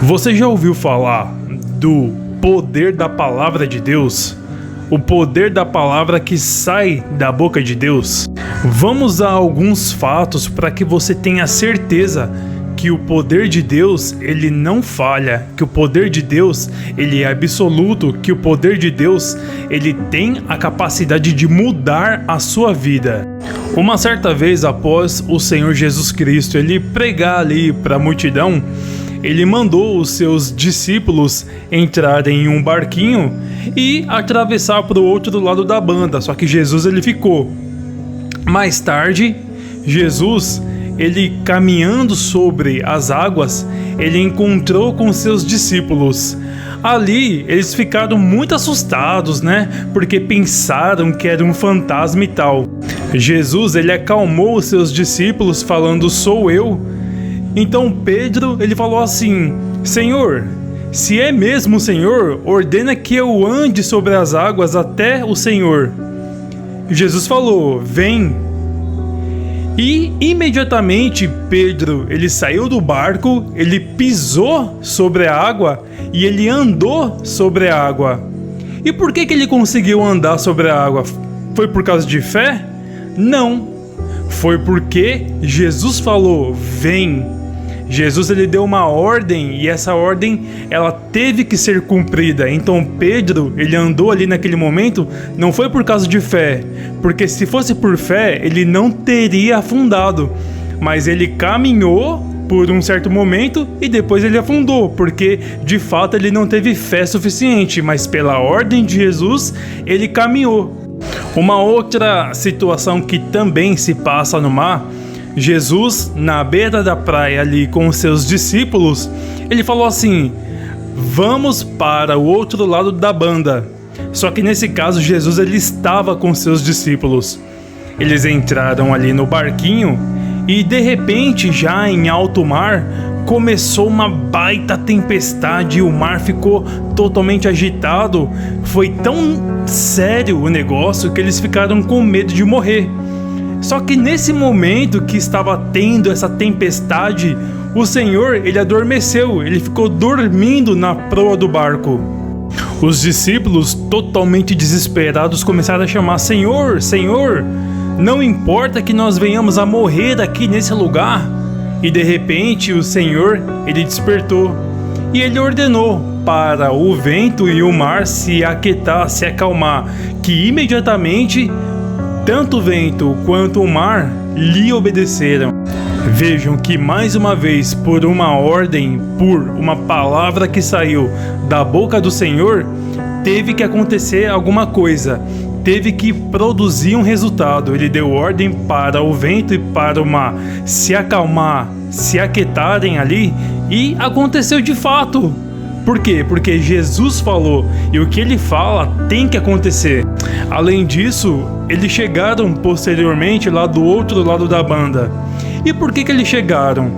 Você já ouviu falar do poder da palavra de Deus? O poder da palavra que sai da boca de Deus? Vamos a alguns fatos para que você tenha certeza que o poder de Deus, ele não falha, que o poder de Deus, ele é absoluto, que o poder de Deus, ele tem a capacidade de mudar a sua vida. Uma certa vez, após o Senhor Jesus Cristo, ele pregar ali para a multidão, ele mandou os seus discípulos entrarem em um barquinho e atravessar para o outro lado da banda, só que Jesus ele ficou. Mais tarde, Jesus, ele caminhando sobre as águas, ele encontrou com seus discípulos. Ali, eles ficaram muito assustados, né? Porque pensaram que era um fantasma e tal. Jesus, ele acalmou os seus discípulos falando, sou eu. Então Pedro, ele falou assim, Senhor, se é mesmo o Senhor, ordena que eu ande sobre as águas até o Senhor. Jesus falou, vem. E imediatamente Pedro, ele saiu do barco, ele pisou sobre a água e ele andou sobre a água. E por que ele conseguiu andar sobre a água? Foi por causa de fé? Não. Foi porque Jesus falou, vem. Jesus ele deu uma ordem e essa ordem ela teve que ser cumprida. Então Pedro ele andou ali naquele momento não foi por causa de fé, porque se fosse por fé ele não teria afundado, mas ele caminhou por um certo momento e depois ele afundou, porque de fato ele não teve fé suficiente, mas pela ordem de Jesus ele caminhou. Uma outra situação que também se passa no mar, Jesus, na beira da praia ali com os seus discípulos, ele falou assim, vamos para o outro lado da banda. Só que nesse caso Jesus ele estava com seus discípulos. Eles entraram ali no barquinho e de repente já em alto mar começou uma baita tempestade e o mar ficou totalmente agitado. Foi tão sério o negócio que eles ficaram com medo de morrer. Só que nesse momento que estava tendo essa tempestade, o Senhor, ele adormeceu, ele ficou dormindo na proa do barco. Os discípulos, totalmente desesperados, começaram a chamar, Senhor, Senhor, não importa que nós venhamos a morrer aqui nesse lugar. E de repente o Senhor, ele despertou e ele ordenou para o vento e o mar se aquietar, se acalmar, que imediatamente tanto o vento quanto o mar lhe obedeceram. Vejam que mais uma vez, por uma ordem, por uma palavra que saiu da boca do Senhor, teve que acontecer alguma coisa, teve que produzir um resultado. Ele deu ordem para o vento e para o mar se acalmar, se aquietarem ali, e aconteceu de fato. Por quê? Porque Jesus falou, e o que ele fala tem que acontecer. Além disso, eles chegaram posteriormente lá do outro lado da banda. E por que eles chegaram?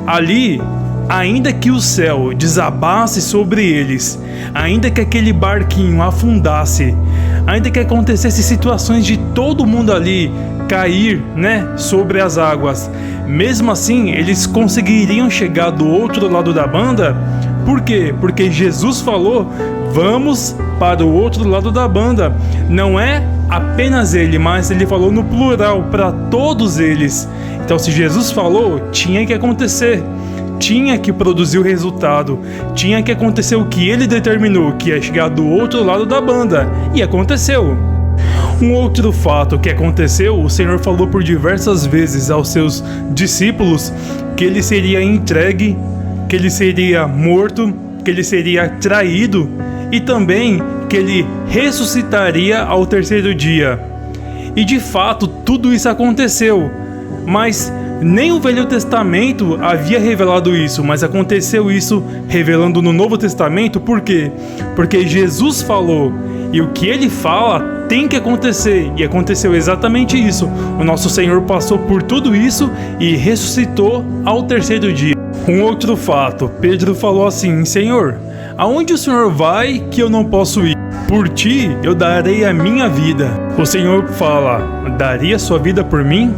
Ali, ainda que o céu desabasse sobre eles, ainda que aquele barquinho afundasse, ainda que acontecesse situações de todo mundo ali cair, né, sobre as águas, mesmo assim, eles conseguiriam chegar do outro lado da banda. Por quê? Porque Jesus falou, vamos para o outro lado da banda. Não é apenas ele, mas ele falou no plural, para todos eles. Então se Jesus falou, tinha que acontecer. Tinha que produzir o resultado. Tinha que acontecer o que ele determinou, que ia chegar do outro lado da banda. E aconteceu. Um outro fato que aconteceu, o Senhor falou por diversas vezes aos seus discípulos que ele seria entregue, que ele seria morto, que ele seria traído e também que ele ressuscitaria ao terceiro dia. E de fato tudo isso aconteceu, mas nem o Velho Testamento havia revelado isso, mas aconteceu isso revelando no Novo Testamento. Por quê? Porque Jesus falou, e o que ele fala tem que acontecer, e aconteceu exatamente isso. O nosso Senhor passou por tudo isso e ressuscitou ao terceiro dia. Um outro fato, Pedro falou assim, Senhor, aonde o Senhor vai que eu não posso ir? Por ti eu darei a minha vida. O Senhor fala, daria sua vida por mim?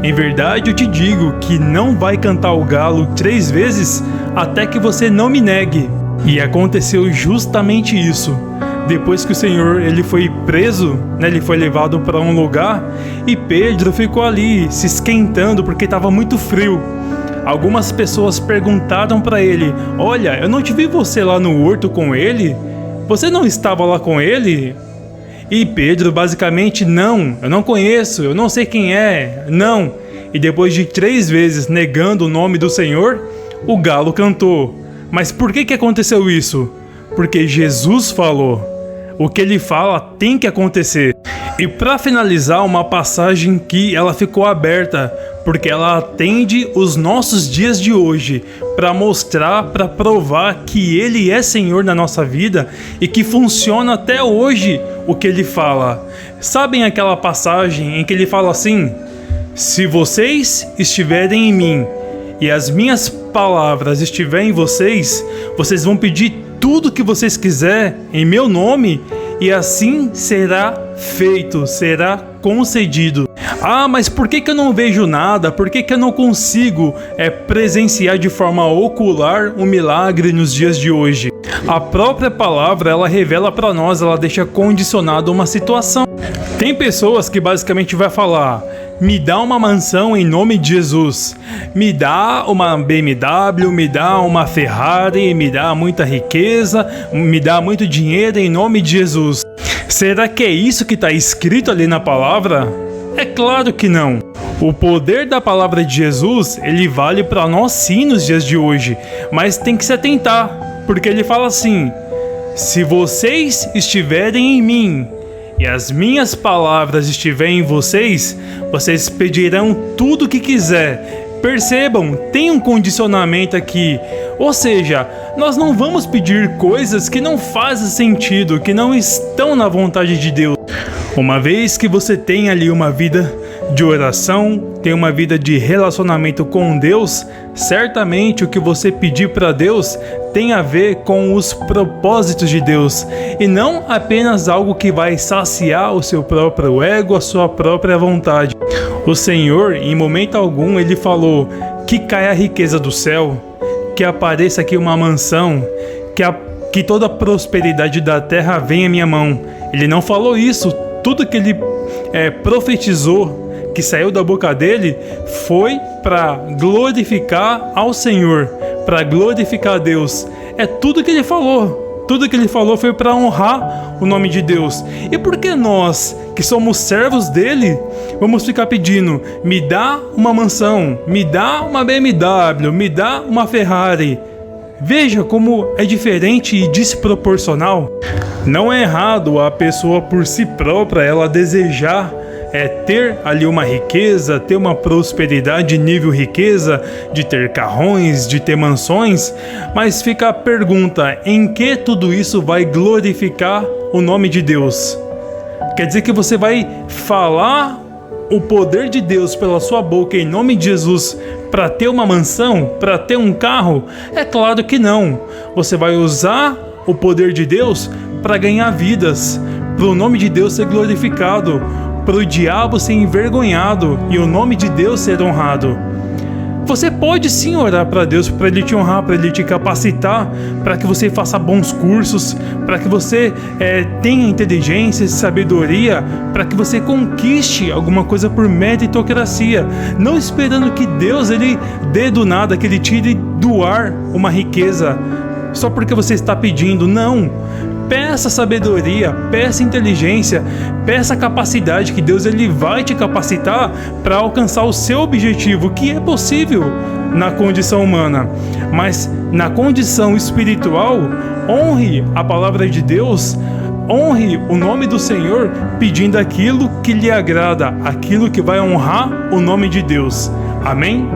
Em verdade eu te digo que não vai cantar o galo 3 vezes até que você não me negue. E aconteceu justamente isso. Depois que o Senhor ele foi preso, né, ele foi levado para um lugar e Pedro ficou ali se esquentando porque estava muito frio. Algumas pessoas perguntaram para ele: olha, eu não te vi você lá no horto com ele? Você não estava lá com ele? E Pedro basicamente: não, eu não conheço, eu não sei quem é, não. E depois de 3 vezes negando o nome do Senhor, o galo cantou. Mas por que aconteceu isso? Porque Jesus falou. O que ele fala tem que acontecer. E para finalizar, uma passagem que ela ficou aberta, porque ela atende os nossos dias de hoje, para mostrar, para provar que Ele é Senhor na nossa vida e que funciona até hoje o que Ele fala. Sabem aquela passagem em que Ele fala assim: se vocês estiverem em mim e as minhas palavras estiverem em vocês, vocês vão pedir tudo que vocês quiserem em meu nome e assim será feito, será concedido. Ah, mas por que eu não vejo nada? Por que eu não consigo presenciar de forma ocular um milagre nos dias de hoje? A própria palavra, ela revela para nós, ela deixa condicionado uma situação. Tem pessoas que basicamente vai falar: me dá uma mansão em nome de Jesus, me dá uma BMW, me dá uma Ferrari, me dá muita riqueza, me dá muito dinheiro em nome de Jesus. Será que é isso que está escrito ali na palavra? É claro que não. O poder da palavra de Jesus, ele vale para nós sim nos dias de hoje, mas tem que se atentar, porque ele fala assim: se vocês estiverem em mim e as minhas palavras estiverem em vocês, vocês pedirão tudo o que quiser. Percebam, tem um condicionamento aqui. Ou seja, nós não vamos pedir coisas que não fazem sentido, que não estão na vontade de Deus. Uma vez que você tem ali uma vida de oração, tem uma vida de relacionamento com Deus, certamente o que você pedir para Deus tem a ver com os propósitos de Deus e não apenas algo que vai saciar o seu próprio ego, a sua própria vontade. O Senhor, em momento algum, ele falou que caia a riqueza do céu, que apareça aqui uma mansão, que toda a prosperidade da terra venha à minha mão. Ele não falou isso. Tudo que ele profetizou, que saiu da boca dele, foi para glorificar ao Senhor, para glorificar a Deus. É tudo que ele falou. Tudo que ele falou foi para honrar o nome de Deus. E por que nós, que somos servos dele, vamos ficar pedindo: me dá uma mansão, me dá uma BMW, me dá uma Ferrari? Veja como é diferente e desproporcional. Não é errado a pessoa por si própria ela desejar ter ali uma riqueza, ter uma prosperidade nível riqueza, de ter carrões, de ter mansões, mas fica a pergunta: em que tudo isso vai glorificar o nome de Deus? Quer dizer que você vai falar o poder de Deus pela sua boca em nome de Jesus para ter uma mansão, para ter um carro? É claro que não. Você vai usar o poder de Deus para ganhar vidas, para o nome de Deus ser glorificado, para o diabo ser envergonhado e o nome de Deus ser honrado. Você pode sim orar para Deus, para Ele te honrar, para Ele te capacitar, para que você faça bons cursos, para que você tenha inteligência e sabedoria, para que você conquiste alguma coisa por meritocracia, não esperando que Deus ele dê do nada, que Ele tire do ar uma riqueza, só porque você está pedindo. Não. Peça sabedoria, peça inteligência, peça capacidade, que Deus ele vai te capacitar para alcançar o seu objetivo, que é possível na condição humana. Mas na condição espiritual, honre a palavra de Deus, honre o nome do Senhor, pedindo aquilo que lhe agrada, aquilo que vai honrar o nome de Deus. Amém?